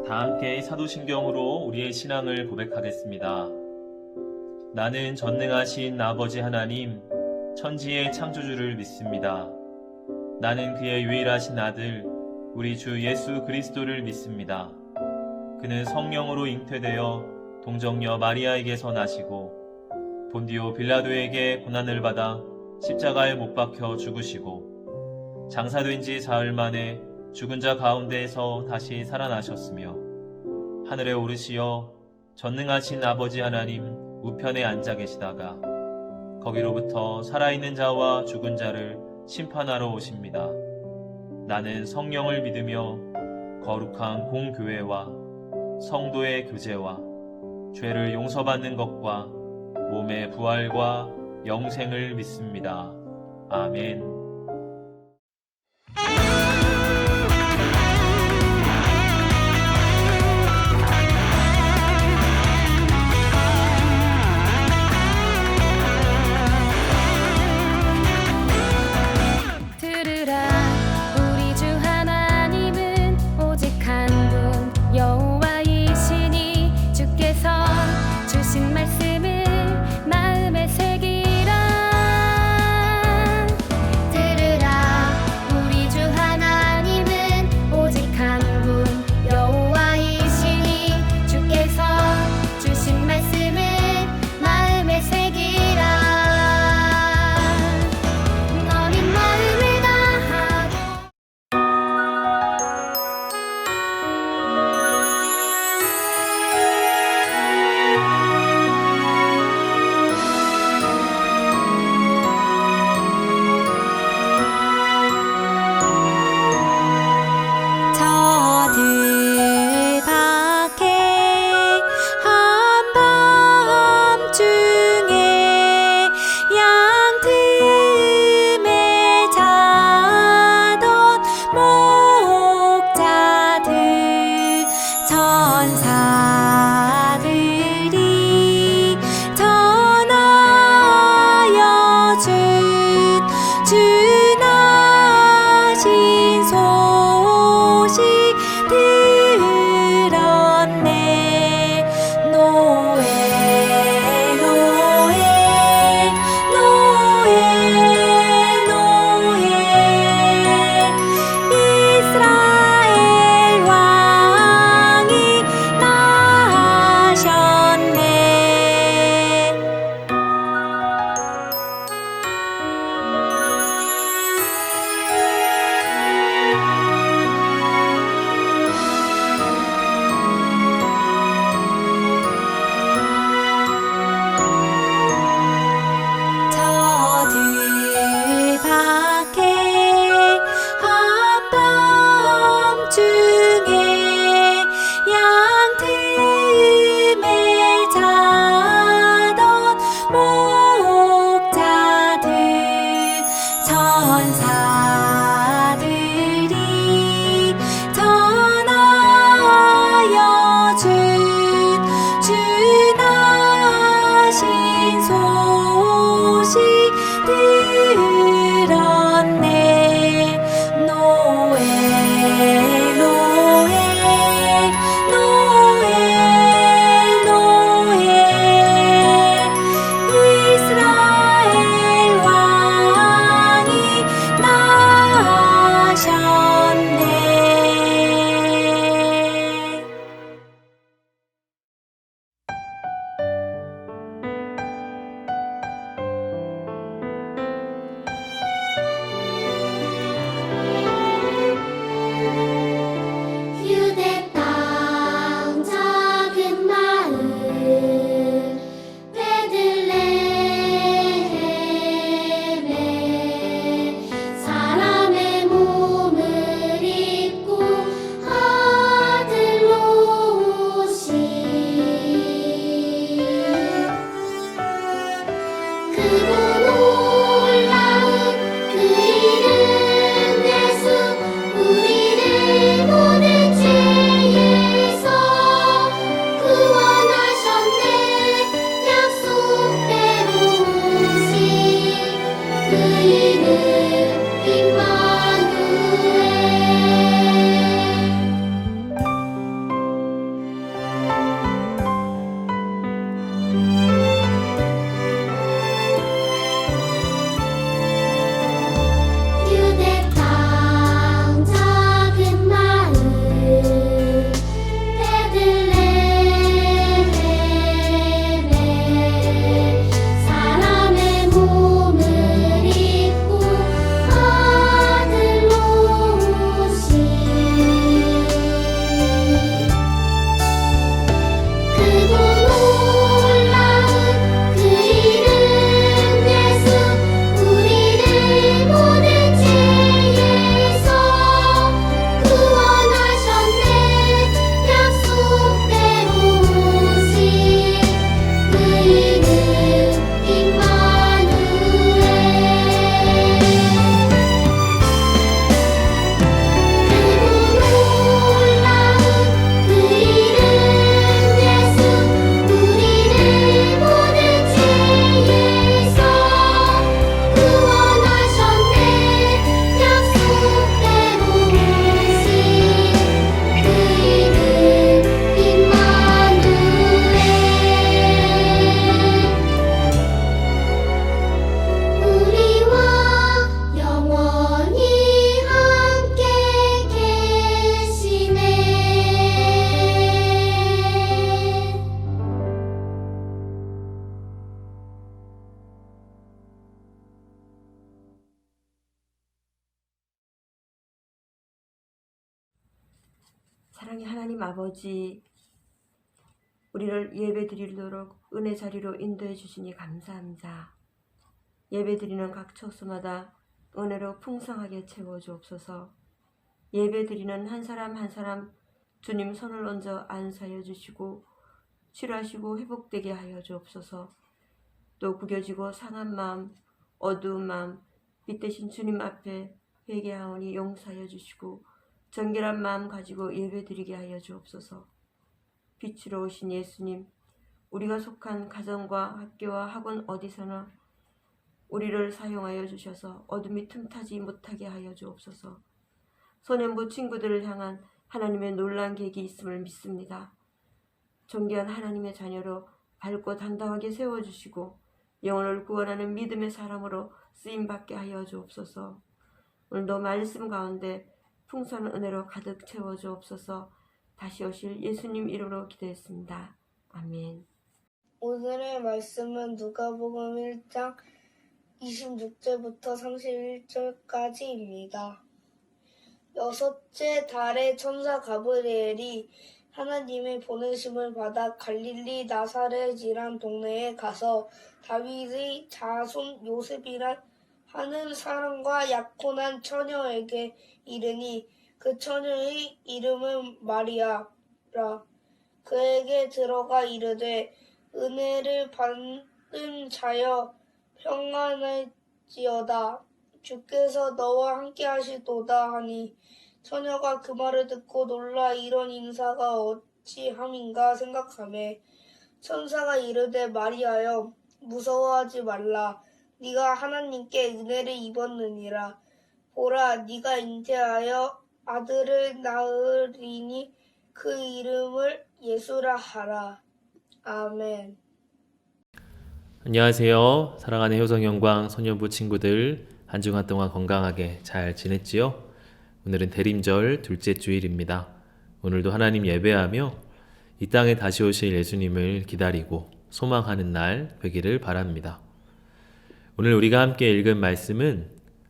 다 함께 사도신경으로 우리의 신앙을 고백하겠습니다. 나는 전능하신 아버지 하나님, 천지의 창조주를 믿습니다. 나는 그의 유일하신 아들, 우리 주 예수 그리스도를 믿습니다. 그는 성령으로 잉태되어 동정녀 마리아에게서 나시고 본디오 빌라도에게 고난을 받아 십자가에 못 박혀 죽으시고 장사된 지 사흘 만에 죽은 자 가운데에서 다시 살아나셨으며 하늘에 오르시어 전능하신 아버지 하나님 우편에 앉아 계시다가 거기로부터 살아있는 자와 죽은 자를 심판하러 오십니다. 나는 성령을 믿으며 거룩한 공교회와 성도의 교제와 죄를 용서받는 것과 몸의 부활과 영생을 믿습니다. 아멘. 들었네 노엘로 사랑의 하나님 아버지, 우리를 예배 드리도록 은혜 자리로 인도해 주시니 감사합니다. 예배 드리는 각 처소마다 은혜로 풍성하게 채워 주옵소서. 예배 드리는 한 사람 한 사람 주님 손을 얹어 안수하여 주시고 치료하시고 회복되게 하여 주옵소서. 또 구겨지고 상한 마음, 어두운 마음, 빛대신 주님 앞에 회개하오니 용서하여 주시고 정결한 마음 가지고 예배드리게 하여 주옵소서. 빛으로 오신 예수님, 우리가 속한 가정과 학교와 학원 어디서나 우리를 사용하여 주셔서 어둠이 틈타지 못하게 하여 주옵소서. 소년부 친구들을 향한 하나님의 놀라운 계획이 있음을 믿습니다. 존귀한 하나님의 자녀로 밝고 당당하게 세워주시고 영혼을 구원하는 믿음의 사람으로 쓰임받게 하여 주옵소서. 오늘도 말씀 가운데 풍성한 은혜로 가득 채워 주옵소서. 다시 오실 예수님 이름으로 기도했습니다. 아멘. 오늘의 말씀은 누가복음 1장 26절부터 31절까지입니다. 여섯째 달에 천사 가브리엘이 하나님의 보내심을 받아 갈릴리 나사렛이란 동네에 가서 다윗의 자손 요셉이란 하는 사람과 약혼한 처녀에게 이르니 그 처녀의 이름은 마리아라. 그에게 들어가 이르되 은혜를 받은 자여 평안할지어다. 주께서 너와 함께 하시도다 하니 처녀가 그 말을 듣고 놀라 이런 인사가 어찌함인가 생각하매 천사가 이르되 마리아여 무서워하지 말라. 네가 하나님께 은혜를 입었느니라. 보라 네가 잉태하여 아들을 낳으리니 그 이름을 예수라 하라. 아멘. 안녕하세요. 사랑하는 효성영광 소년부 친구들, 한 주간 동안 건강하게 잘 지냈지요? 오늘은 대림절 둘째 주일입니다. 오늘도 하나님 예배하며 이 땅에 다시 오실 예수님을 기다리고 소망하는 날 되기를 바랍니다. 오늘 우리가 함께 읽은 말씀은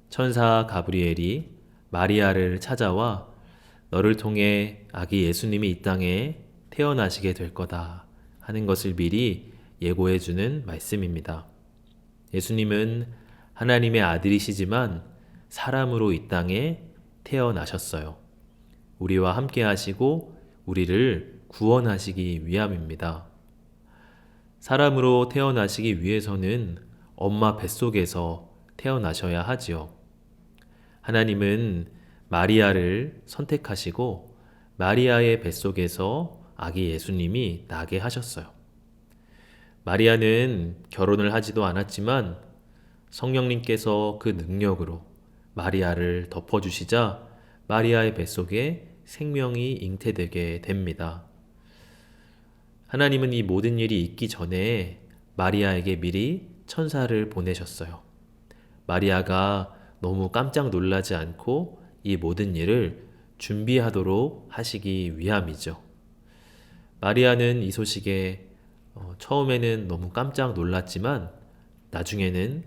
천사 가브리엘이 마리아를 찾아와 너를 통해 아기 예수님이 이 땅에 태어나시게 될 거다 하는 것을 미리 예고해주는 말씀입니다. 예수님은 하나님의 아들이시지만 사람으로 이 땅에 태어나셨어요. 우리와 함께 하시고 우리를 구원하시기 위함입니다. 사람으로 태어나시기 위해서는 엄마 뱃속에서 태어나셔야 하지요. 하나님은 마리아를 선택하시고 마리아의 뱃속에서 아기 예수님이 나게 하셨어요. 마리아는 결혼을 하지도 않았지만 성령님께서 그 능력으로 마리아를 덮어주시자 마리아의 뱃속에 생명이 잉태되게 됩니다. 하나님은 이 모든 일이 있기 전에 마리아에게 미리 천사를 보내셨어요. 마리아가 너무 깜짝 놀라지 않고 이 모든 일을 준비하도록 하시기 위함이죠. 마리아는 이 소식에 처음에는 너무 깜짝 놀랐지만 나중에는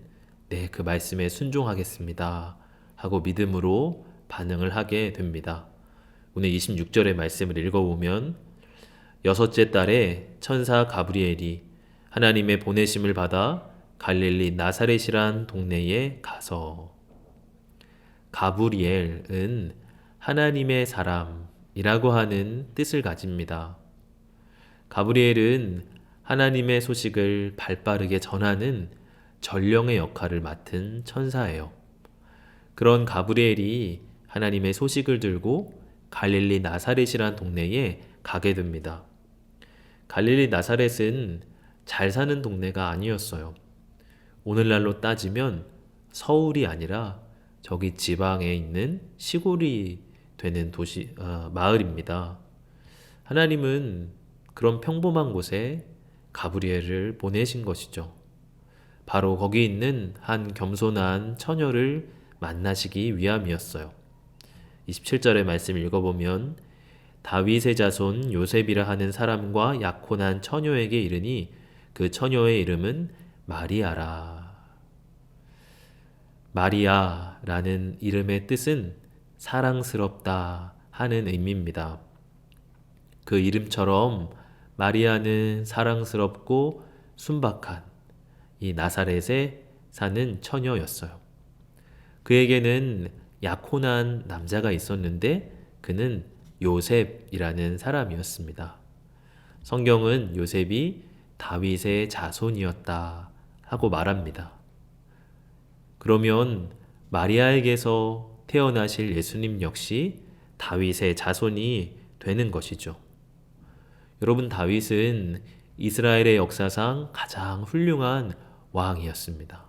네, 그 말씀에 순종하겠습니다 하고 믿음으로 반응을 하게 됩니다. 오늘 26절의 말씀을 읽어보면 여섯째 달에 천사 가브리엘이 하나님의 보내심을 받아 갈릴리 나사렛이란 동네에 가서, 가브리엘은 하나님의 사람이라고 하는 뜻을 가집니다. 가브리엘은 하나님의 소식을 발빠르게 전하는 전령의 역할을 맡은 천사예요. 그런 가브리엘이 하나님의 소식을 들고 갈릴리 나사렛이란 동네에 가게 됩니다. 갈릴리 나사렛은 잘 사는 동네가 아니었어요. 오늘날로 따지면 서울이 아니라 저기 지방에 있는 시골이 되는 마을입니다. 하나님은 그런 평범한 곳에 가브리엘을 보내신 것이죠. 바로 거기 있는 한 겸손한 처녀를 만나시기 위함이었어요. 27절의 말씀 읽어보면 다윗의 자손 요셉이라 하는 사람과 약혼한 처녀에게 이르니 그 처녀의 이름은 마리아라. 마리아라는 이름의 뜻은 사랑스럽다 하는 의미입니다. 그 이름처럼 마리아는 사랑스럽고 순박한 이 나사렛에 사는 처녀였어요. 그에게는 약혼한 남자가 있었는데 그는 요셉이라는 사람이었습니다. 성경은 요셉이 다윗의 자손이었다 하고 말합니다. 그러면 마리아에게서 태어나실 예수님 역시 다윗의 자손이 되는 것이죠. 여러분, 다윗은 이스라엘의 역사상 가장 훌륭한 왕이었습니다.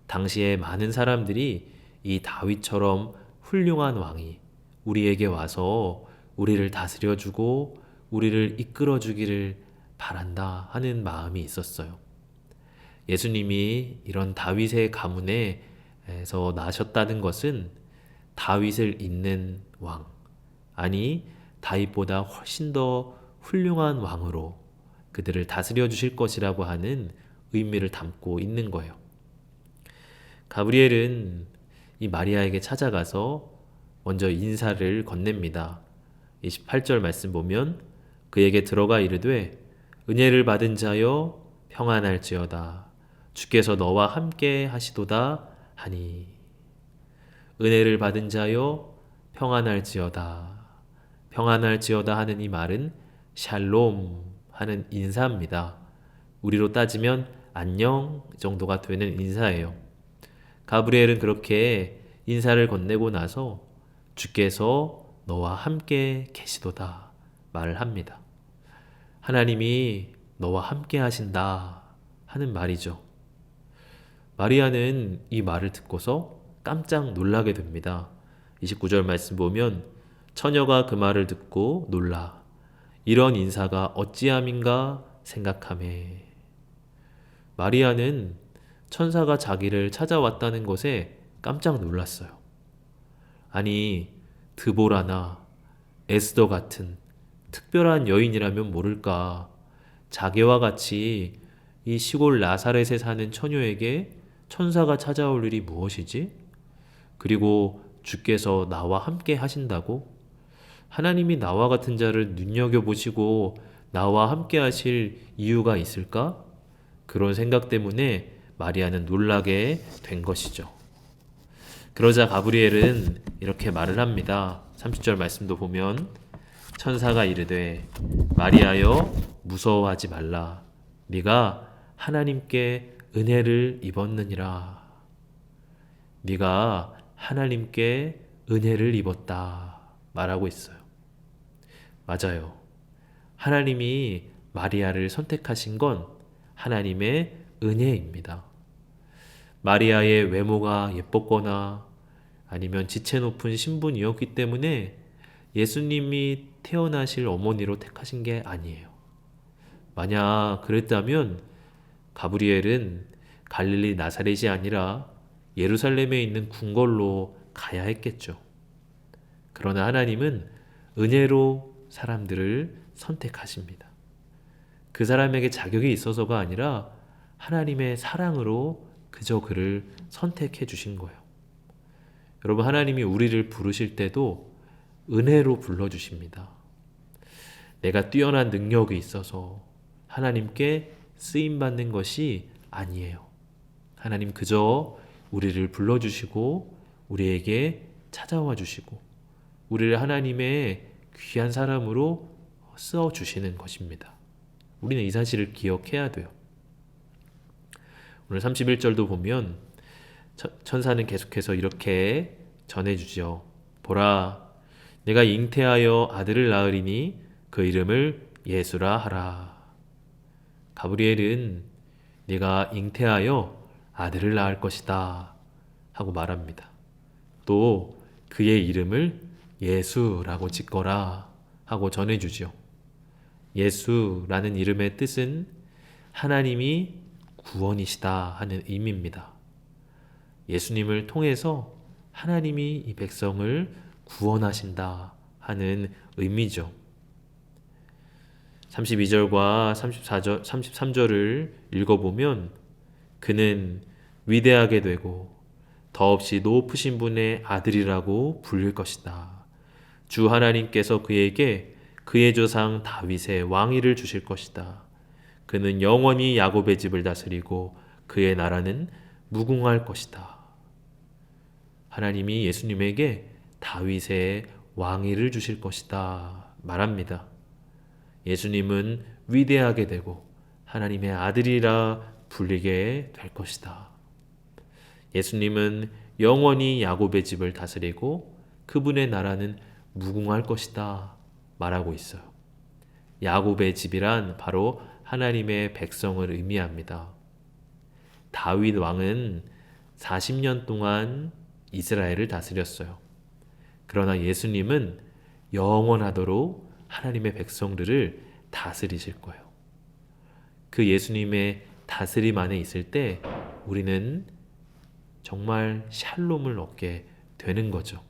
당시에 많은 사람들이 이 다윗처럼 훌륭한 왕이 우리에게 와서 우리를 다스려주고 우리를 이끌어주기를 바란다 하는 마음이 있었어요. 예수님이 이런 다윗의 가문에서 나셨다는 것은 다윗을 잇는 왕, 아니 다윗보다 훨씬 더 훌륭한 왕으로 그들을 다스려 주실 것이라고 하는 의미를 담고 있는 거예요. 가브리엘은 이 마리아에게 찾아가서 먼저 인사를 건넵니다. 28절 말씀 보면 그에게 들어가 이르되 은혜를 받은 자여 평안할지어다 주께서 너와 함께 하시도다 하니. 은혜를 받은 자여 평안할지어다. 평안할지어다 하는 이 말은 샬롬 하는 인사입니다. 우리로 따지면 안녕 정도가 되는 인사예요. 가브리엘은 그렇게 인사를 건네고 나서 주께서 너와 함께 계시도다 말을 합니다. 하나님이 너와 함께 하신다 하는 말이죠. 마리아는 이 말을 듣고서 깜짝 놀라게 됩니다. 29절 말씀 보면 처녀가 그 말을 듣고 놀라 이런 인사가 어찌함인가 생각하매. 마리아는 천사가 자기를 찾아왔다는 것에 깜짝 놀랐어요. 아니, 드보라나 에스더 같은 특별한 여인이라면 모를까. 자기와 같이 이 시골 나사렛에 사는 처녀에게 천사가 찾아올 일이 무엇이지? 그리고 주께서 나와 함께 하신다고? 하나님이 나와 같은 자를 눈여겨보시고 나와 함께 하실 이유가 있을까? 그런 생각 때문에 마리아는 놀라게 된 것이죠. 그러자 가브리엘은 이렇게 말을 합니다. 30절 말씀도 보면 천사가 이르되 마리아여 무서워하지 말라. 네가 하나님께 은혜를 입었느니라. 네가 하나님께 은혜를 입었다 말하고 있어요. 맞아요. 하나님이 마리아를 선택하신 건 하나님의 은혜입니다. 마리아의 외모가 예뻤거나 아니면 지체 높은 신분이었기 때문에 예수님이 태어나실 어머니로 택하신 게 아니에요. 만약 그랬다면 가브리엘은 갈릴리 나사렛이 아니라 예루살렘에 있는 궁궐로 가야 했겠죠. 그러나 하나님은 은혜로 사람들을 선택하십니다. 그 사람에게 자격이 있어서가 아니라 하나님의 사랑으로 그저 그를 선택해 주신 거예요. 여러분, 하나님이 우리를 부르실 때도 은혜로 불러주십니다. 내가 뛰어난 능력이 있어서 하나님께 쓰임받는 것이 아니에요. 하나님 그저 우리를 불러주시고 우리에게 찾아와 주시고 우리를 하나님의 귀한 사람으로 써주시는 것입니다. 우리는 이 사실을 기억해야 돼요. 오늘 31절도 보면 천사는 계속해서 이렇게 전해주죠. 보라, 내가 잉태하여 아들을 낳으리니 그 이름을 예수라 하라. 가브리엘은 네가 잉태하여 아들을 낳을 것이다 하고 말합니다. 또 그의 이름을 예수라고 짓거라 하고 전해주죠. 예수라는 이름의 뜻은 하나님이 구원이시다 하는 의미입니다. 예수님을 통해서 하나님이 이 백성을 구원하신다 하는 의미죠. 32절과 33절을 읽어보면 그는 위대하게 되고 더없이 높으신 분의 아들이라고 불릴 것이다. 주 하나님께서 그에게 그의 조상 다윗의 왕위를 주실 것이다. 그는 영원히 야곱의 집을 다스리고 그의 나라는 무궁할 것이다. 하나님이 예수님에게 다윗의 왕위를 주실 것이다 말합니다. 예수님은 위대하게 되고 하나님의 아들이라 불리게 될 것이다. 예수님은 영원히 야곱의 집을 다스리고 그분의 나라는 무궁할 것이다 말하고 있어요. 야곱의 집이란 바로 하나님의 백성을 의미합니다. 다윗 왕은 40년 동안 이스라엘을 다스렸어요. 그러나 예수님은 영원하도록 하나님의 백성들을 다스리실 거예요. 그 예수님의 다스림 안에 있을 때 우리는 정말 샬롬을 얻게 되는 거죠.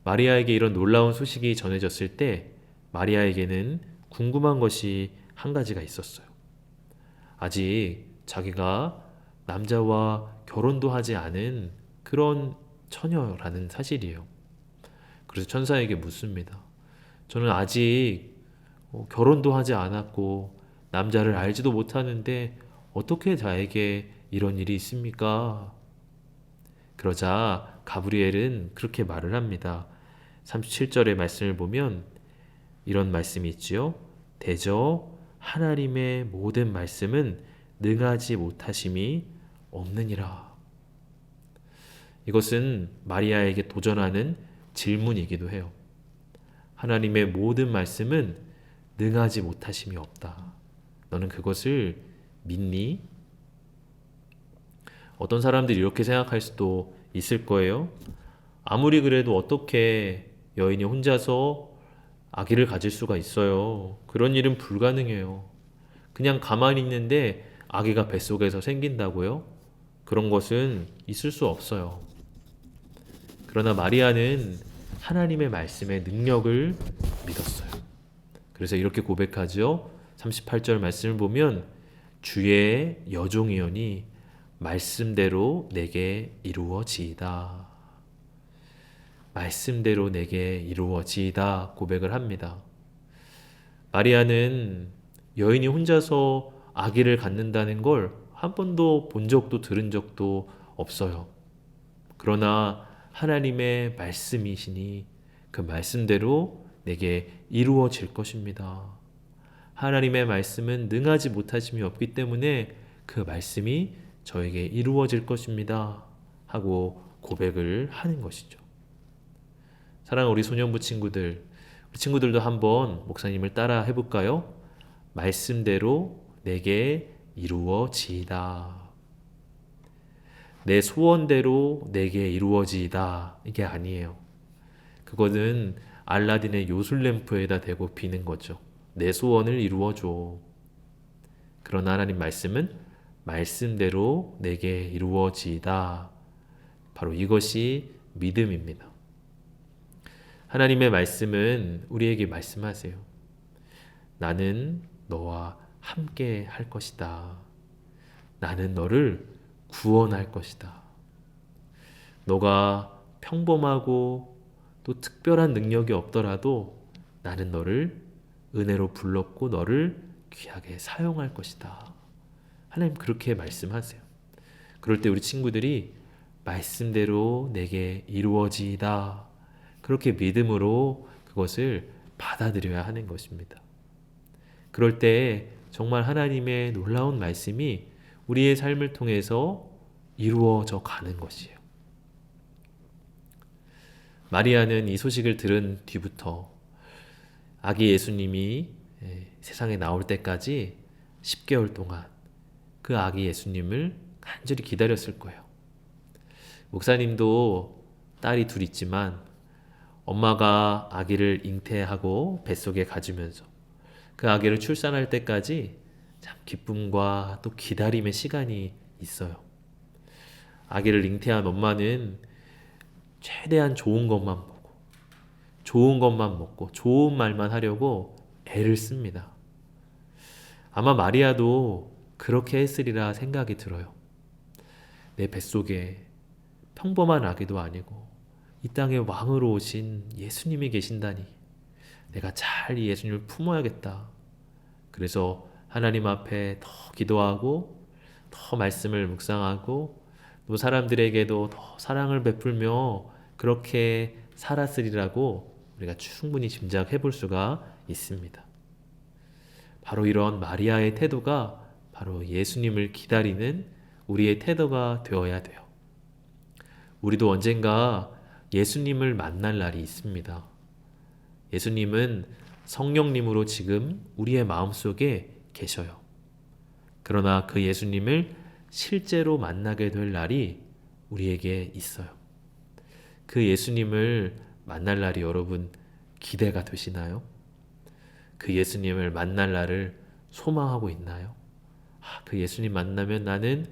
마리아에게 이런 놀라운 소식이 전해졌을 때 마리아에게는 궁금한 것이 한 가지가 있었어요. 아직 자기가 남자와 결혼도 하지 않은 그런 처녀라는 사실이에요. 그래서 천사에게 묻습니다. 저는 아직 결혼도 하지 않았고 남자를 알지도 못하는데 어떻게 저에게 이런 일이 있습니까? 그러자 가브리엘은 그렇게 말을 합니다. 37절의 말씀을 보면 이런 말씀이 있지요. 대저 하나님의 모든 말씀은 능하지 못하심이 없느니라. 이것은 마리아에게 도전하는 질문이기도 해요. 하나님의 모든 말씀은 능하지 못하심이 없다. 너는 그것을 믿니? 어떤 사람들이 이렇게 생각할 수도 있을 거예요. 아무리 그래도 어떻게 여인이 혼자서 아기를 가질 수가 있어요. 그런 일은 불가능해요. 그냥 가만히 있는데 아기가 뱃속에서 생긴다고요? 그런 것은 있을 수 없어요. 그러나 마리아는 하나님의 말씀의 능력을 믿었어요. 그래서 이렇게 고백하죠. 38절 말씀을 보면 주의 여종이오니 말씀대로 내게 이루어지이다. 말씀대로 내게 이루어지이다 고백을 합니다. 마리아는 여인이 혼자서 아기를 갖는다는 걸 한 번도 본 적도 들은 적도 없어요. 그러나 하나님의 말씀이시니 그 말씀대로 내게 이루어질 것입니다. 하나님의 말씀은 능하지 못하심이 없기 때문에 그 말씀이 저에게 이루어질 것입니다. 하고 고백을 하는 것이죠. 사랑하는 우리 소년부 친구들, 우리 친구들도 한번 목사님을 따라 해볼까요? 말씀대로 내게 이루어지이다. 내 소원대로 내게 이루어지이다. 이게 아니에요. 그거는 알라딘의 요술램프에다 대고 비는 거죠. 내 소원을 이루어줘. 그러나 하나님 말씀은 말씀대로 내게 이루어지이다. 바로 이것이 믿음입니다. 하나님의 말씀은 우리에게 말씀하세요. 나는 너와 함께 할 것이다. 나는 너를 구원할 것이다. 너가 평범하고 또 특별한 능력이 없더라도 나는 너를 은혜로 불렀고 너를 귀하게 사용할 것이다. 하나님 그렇게 말씀하세요. 그럴 때 우리 친구들이 말씀대로 내게 이루어지이다. 그렇게 믿음으로 그것을 받아들여야 하는 것입니다. 그럴 때 정말 하나님의 놀라운 말씀이 우리의 삶을 통해서 이루어져 가는 것이에요. 마리아는 이 소식을 들은 뒤부터 아기 예수님이 세상에 나올 때까지 10개월 동안 그 아기 예수님을 간절히 기다렸을 거예요. 목사님도 딸이 둘 있지만 엄마가 아기를 잉태하고 뱃속에 가지면서 그 아기를 출산할 때까지 참 기쁨과 또 기다림의 시간이 있어요. 아기를 잉태한 엄마는 최대한 좋은 것만 보고 좋은 것만 먹고 좋은 말만 하려고 애를 씁니다. 아마 마리아도 그렇게 했으리라 생각이 들어요. 내 뱃속에 평범한 아기도 아니고 이 땅에 왕으로 오신 예수님이 계신다니 내가 잘 이 예수님을 품어야겠다. 그래서 하나님 앞에 더 기도하고 더 말씀을 묵상하고 또 사람들에게도 더 사랑을 베풀며 그렇게 살았으리라고 우리가 충분히 짐작해 볼 수가 있습니다. 바로 이런 마리아의 태도가 바로 예수님을 기다리는 우리의 태도가 되어야 돼요. 우리도 언젠가 예수님을 만날 날이 있습니다. 예수님은 성령님으로 지금 우리의 마음속에 계셔요. 그러나 그 예수님을 실제로 만나게 될 날이 우리에게 있어요. 그 예수님을 만날 날이 여러분 기대가 되시나요? 그 예수님을 만날 날을 소망하고 있나요? 그 예수님 만나면 나는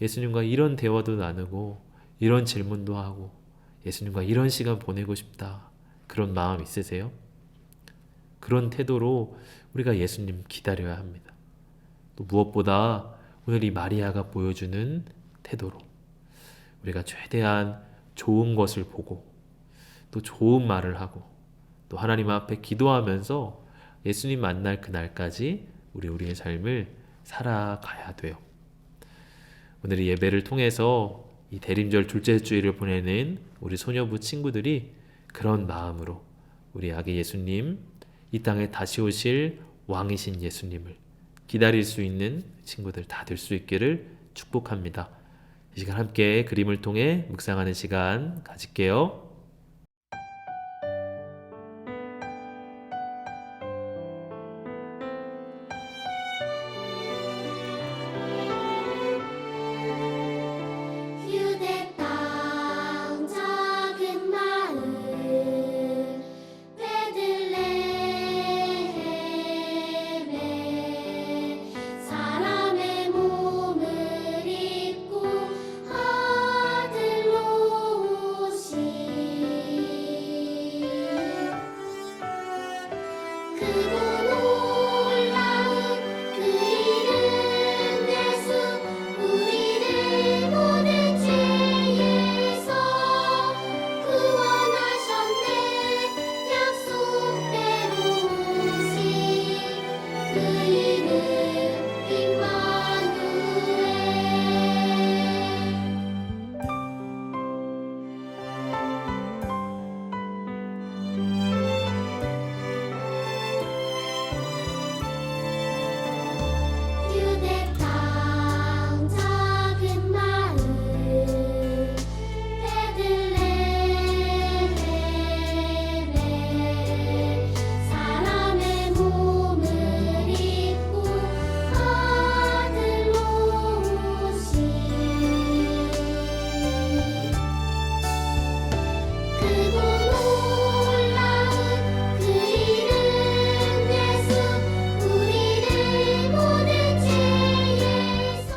예수님과 이런 대화도 나누고 이런 질문도 하고 예수님과 이런 시간 보내고 싶다. 그런 마음 있으세요? 그런 태도로 우리가 예수님 기다려야 합니다. 또 무엇보다 오늘 이 마리아가 보여주는 태도로 우리가 최대한 좋은 것을 보고 또 좋은 말을 하고 또 하나님 앞에 기도하면서 예수님 만날 그날까지 우리의 삶을 살아가야 돼요. 오늘 이 예배를 통해서 이 대림절 둘째 주일을 보내는 우리 소녀부 친구들이 그런 마음으로 우리 아기 예수님, 이 땅에 다시 오실 왕이신 예수님을 기다릴 수 있는 친구들 다 될 수 있기를 축복합니다. 이 시간 함께 그림을 통해 묵상하는 시간 가질게요. 유대 땅 작은 마을 베들레헴에 사람의 몸을 입고 아들로 오신 크고 놀라운 그 이름 예수 우리를 모든 죄에서 구원하셨네 약속대로 오신 그 이름 임마누엘 유대 땅 작은 마을 베들레헴에 사람의 몸을 입고 아들로 오신 크고 놀라운 그 이름 예수 우리를 모든 죄에서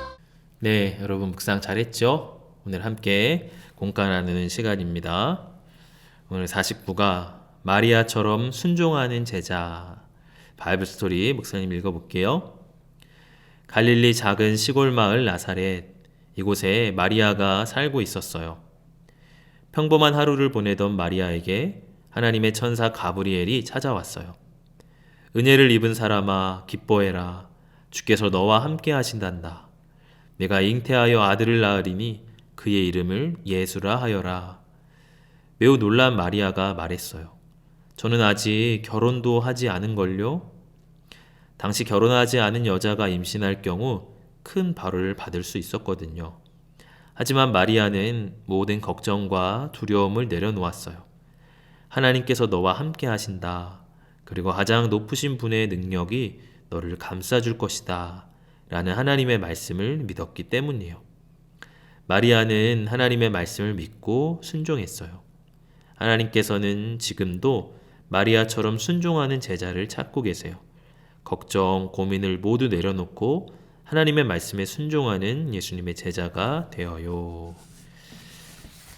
네, 여러분 묵상 잘했죠? 오늘 함께 공과 나누는 시간입니다. 오늘 49가 마리아처럼 순종하는 제자 바이블 스토리 목사님 읽어볼게요. 갈릴리 작은 시골 마을 나사렛 이곳에 마리아가 살고 있었어요. 평범한 하루를 보내던 마리아에게 하나님의 천사 가브리엘이 찾아왔어요. 은혜를 입은 사람아 기뻐해라. 주께서 너와 함께 하신단다. 내가 잉태하여 아들을 낳으리니 그의 이름을 예수라 하여라. 매우 놀란 마리아가 말했어요. 저는 아직 결혼도 하지 않은걸요? 당시 결혼하지 않은 여자가 임신할 경우 큰 벌을 받을 수 있었거든요. 하지만 마리아는 모든 걱정과 두려움을 내려놓았어요. 하나님께서 너와 함께 하신다. 그리고 가장 높으신 분의 능력이 너를 감싸줄 것이다. 라는 하나님의 말씀을 믿었기 때문이에요. 마리아는 하나님의 말씀을 믿고 순종했어요. 하나님께서는 지금도 마리아처럼 순종하는 제자를 찾고 계세요. 걱정, 고민을 모두 내려놓고 하나님의 말씀에 순종하는 예수님의 제자가 되어요.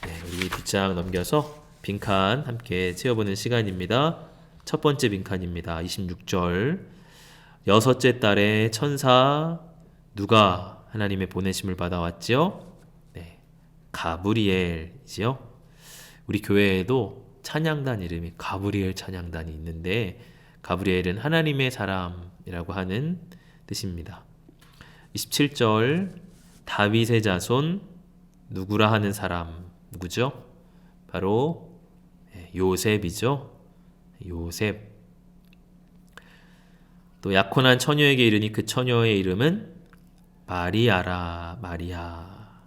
네, 우리 뒷장 넘겨서 빈칸 함께 채워보는 시간입니다. 첫 번째 빈칸입니다. 26절. 여섯째 달에 천사 누가 하나님의 보내심을 받아왔지요? 네, 가브리엘이지요. 우리 교회에도 찬양단 이름이 가브리엘 찬양단이 있는데 가브리엘은 하나님의 사람이라고 하는 뜻입니다. 27절 다윗의 자손 누구라 하는 사람 누구죠? 바로 요셉이죠. 요셉. 또 약혼한 처녀에게 이르니 그 처녀의 이름은 마리아라. 마리아.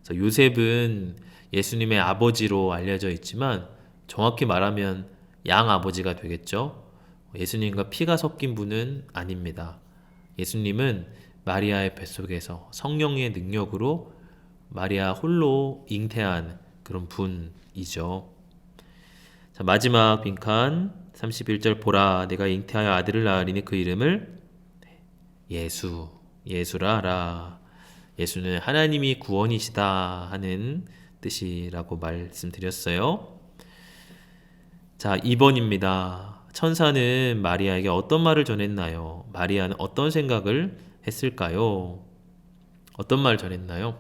그래서 요셉은 예수님의 아버지로 알려져 있지만 정확히 말하면 양아버지가 되겠죠. 예수님과 피가 섞인 분은 아닙니다. 예수님은 마리아의 뱃속에서 성령의 능력으로 마리아 홀로 잉태한 그런 분이죠. 자, 마지막 빈칸 31절 보라 내가 잉태하여 아들을 낳으리니 그 이름을 예수라 하라. 예수는 하나님이 구원이시다 하는 뜻이라고 말씀드렸어요. 자, 2번입니다. 천사는 마리아에게 어떤 말을 전했나요? 마리아는 어떤 생각을 했을까요? 어떤 말 전했나요?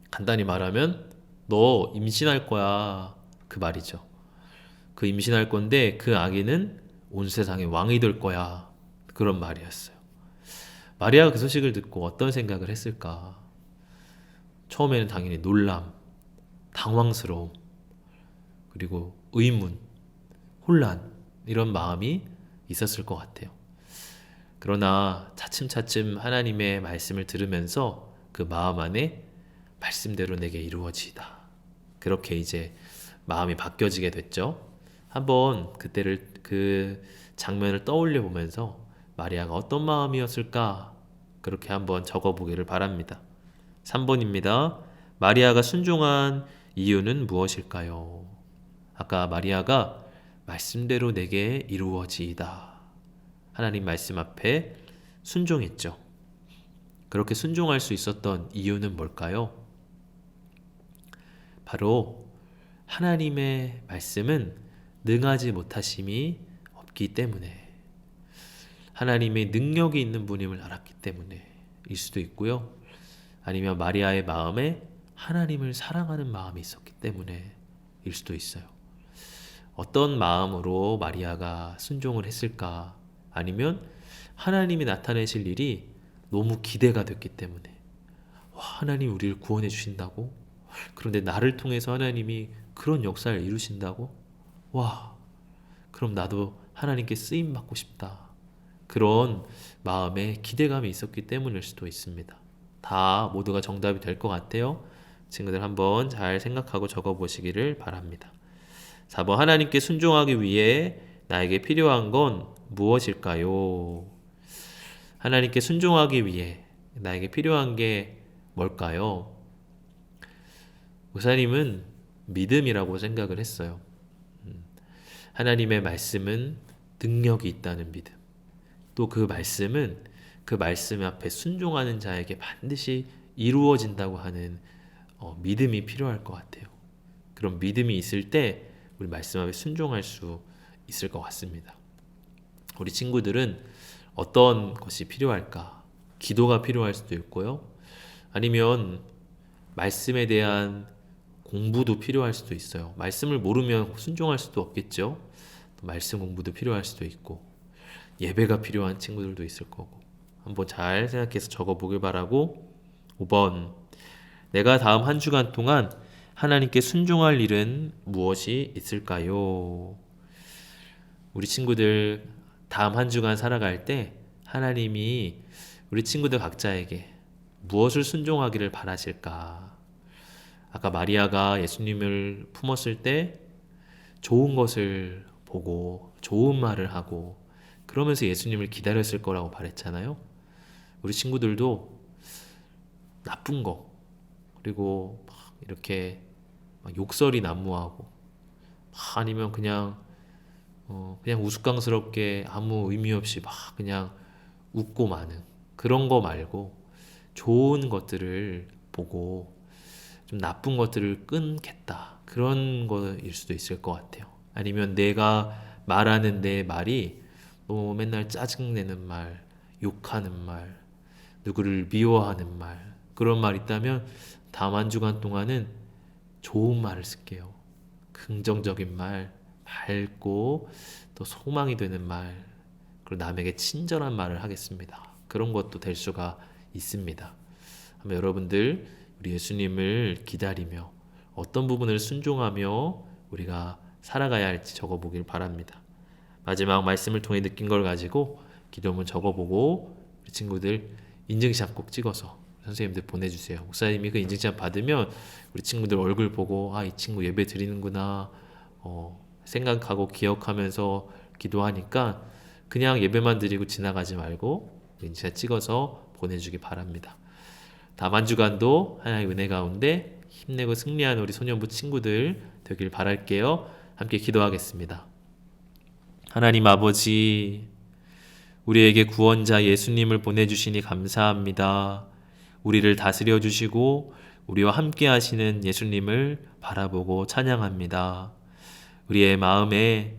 간단히 말하면 너 임신할 거야 그 말이죠. 그 임신할 건데 그 아기는 온 세상의 왕이 될 거야 그런 말이었어요. 마리아가 그 소식을 듣고 어떤 생각을 했을까? 처음에는 당연히 놀람, 당황스러움, 그리고 의문, 혼란 이런 마음이 있었을 것 같아요. 그러나 차츰차츰 하나님의 말씀을 들으면서 그 마음 안에 말씀대로 내게 이루어지이다. 그렇게 이제 마음이 바뀌어지게 됐죠. 한번 그 장면을 떠올려 보면서 마리아가 어떤 마음이었을까? 그렇게 한번 적어보기를 바랍니다. 3번입니다. 마리아가 순종한 이유는 무엇일까요? 아까 마리아가 말씀대로 내게 이루어지이다. 하나님 말씀 앞에 순종했죠. 그렇게 순종할 수 있었던 이유는 뭘까요? 바로 하나님의 말씀은 능하지 못하심이 없기 때문에 하나님의 능력이 있는 분임을 알았기 때문에 일 수도 있고요. 아니면 마리아의 마음에 하나님을 사랑하는 마음이 있었기 때문에 일 수도 있어요. 어떤 마음으로 마리아가 순종을 했을까? 아니면 하나님이 나타내실 일이 너무 기대가 됐기 때문에 와, 하나님 우리를 구원해 주신다고? 그런데 나를 통해서 하나님이 그런 역사를 이루신다고? 와, 그럼 나도 하나님께 쓰임 받고 싶다. 그런 마음에 기대감이 있었기 때문일 수도 있습니다. 다 모두가 정답이 될 것 같아요. 친구들 한번 잘 생각하고 적어보시기를 바랍니다. 4번 하나님께 순종하기 위해 나에게 필요한 건 무엇일까요? 하나님께 순종하기 위해 나에게 필요한 게 뭘까요? 목사님은 믿음이라고 생각을 했어요. 하나님의 말씀은 능력이 있다는 믿음. 또 그 말씀은 그 말씀 앞에 순종하는 자에게 반드시 이루어진다고 하는 믿음이 필요할 것 같아요. 그런 믿음이 있을 때 우리 말씀 앞에 순종할 수 있을 것 같습니다. 우리 친구들은 어떤 것이 필요할까? 기도가 필요할 수도 있고요. 아니면 말씀에 대한 공부도 필요할 수도 있어요. 말씀을 모르면 순종할 수도 없겠죠. 말씀 공부도 필요할 수도 있고 예배가 필요한 친구들도 있을 거고 한번 잘 생각해서 적어보길 바라고 5번 내가 다음 한 주간 동안 하나님께 순종할 일은 무엇이 있을까요? 우리 친구들 다음 한 주간 살아갈 때 하나님이 우리 친구들 각자에게 무엇을 순종하기를 바라실까? 아까 마리아가 예수님을 품었을 때 좋은 것을 보고 좋은 말을 하고 그러면서 예수님을 기다렸을 거라고 말했잖아요. 우리 친구들도 나쁜 거 그리고 막 이렇게 막 욕설이 난무하고 아니면 그냥 우스꽝스럽게 아무 의미 없이 막 그냥 웃고 마는 그런 거 말고 좋은 것들을 보고 좀 나쁜 것들을 끊겠다 그런 거일 수도 있을 것 같아요. 아니면 내가 말하는 내 말이 맨날 짜증내는 말, 욕하는 말, 누구를 미워하는 말 그런 말 있다면 다음 한 주간 동안은 좋은 말을 쓸게요. 긍정적인 말, 밝고 또 소망이 되는 말, 그리고 남에게 친절한 말을 하겠습니다. 그런 것도 될 수가 있습니다. 한번 여러분들 우리 예수님을 기다리며 어떤 부분을 순종하며 우리가 살아가야 할지 적어보길 바랍니다. 마지막 말씀을 통해 느낀 걸 가지고 기도문 적어보고 우리 친구들 인증샷 꼭 찍어서 선생님들 보내주세요. 목사님이 그 인증샷 받으면 우리 친구들 얼굴 보고 이 친구 예배 드리는구나 생각하고 기억하면서 기도하니까 그냥 예배만 드리고 지나가지 말고 인증샷 찍어서 보내주기 바랍니다. 다음 한 주간도 하나님의 은혜 가운데 힘내고 승리하는 우리 소년부 친구들 되길 바랄게요. 함께 기도하겠습니다. 하나님 아버지, 우리에게 구원자 예수님을 보내주시니 감사합니다. 우리를 다스려 주시고 우리와 함께 하시는 예수님을 바라보고 찬양합니다. 우리의 마음에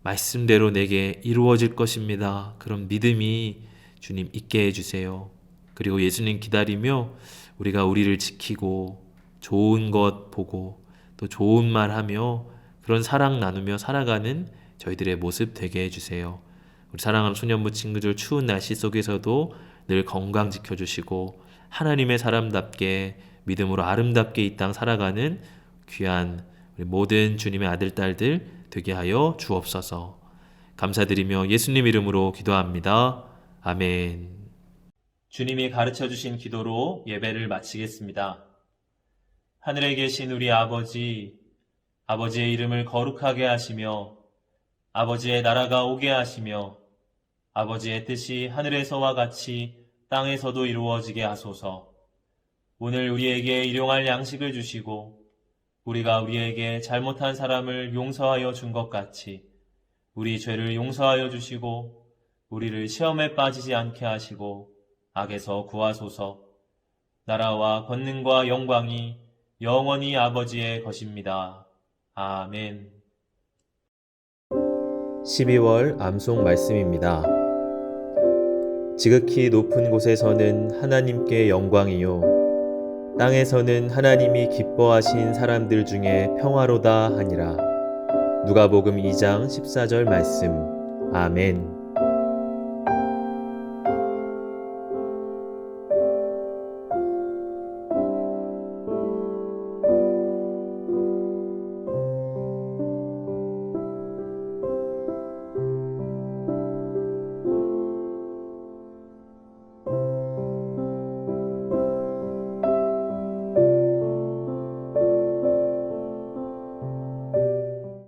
말씀대로 내게 이루어질 것입니다. 그런 믿음이 주님 있게 해주세요. 그리고 예수님 기다리며 우리가 우리를 지키고 좋은 것 보고 또 좋은 말 하며 그런 사랑 나누며 살아가는 저희들의 모습 되게 해주세요. 우리 사랑하는 소년부 친구들 추운 날씨 속에서도 늘 건강 지켜주시고 하나님의 사람답게 믿음으로 아름답게 이 땅 살아가는 귀한 우리 모든 주님의 아들 딸들 되게 하여 주옵소서. 감사드리며 예수님 이름으로 기도합니다. 아멘. 주님이 가르쳐주신 기도로 예배를 마치겠습니다. 하늘에 계신 우리 아버지, 아버지의 이름을 거룩하게 하시며 아버지의 나라가 오게 하시며 아버지의 뜻이 하늘에서와 같이 땅에서도 이루어지게 하소서. 오늘 우리에게 일용할 양식을 주시고 우리가 우리에게 잘못한 사람을 용서하여 준 것 같이 우리 죄를 용서하여 주시고 우리를 시험에 빠지지 않게 하시고 악에서 구하소서. 나라와 권능과 영광이 영원히 아버지의 것입니다. 아멘. 12월 암송 말씀입니다. 지극히 높은 곳에서는 하나님께 영광이요 땅에서는 하나님이 기뻐하신 사람들 중에 평화로다 하니라. 누가복음 2장 14절 말씀. 아멘.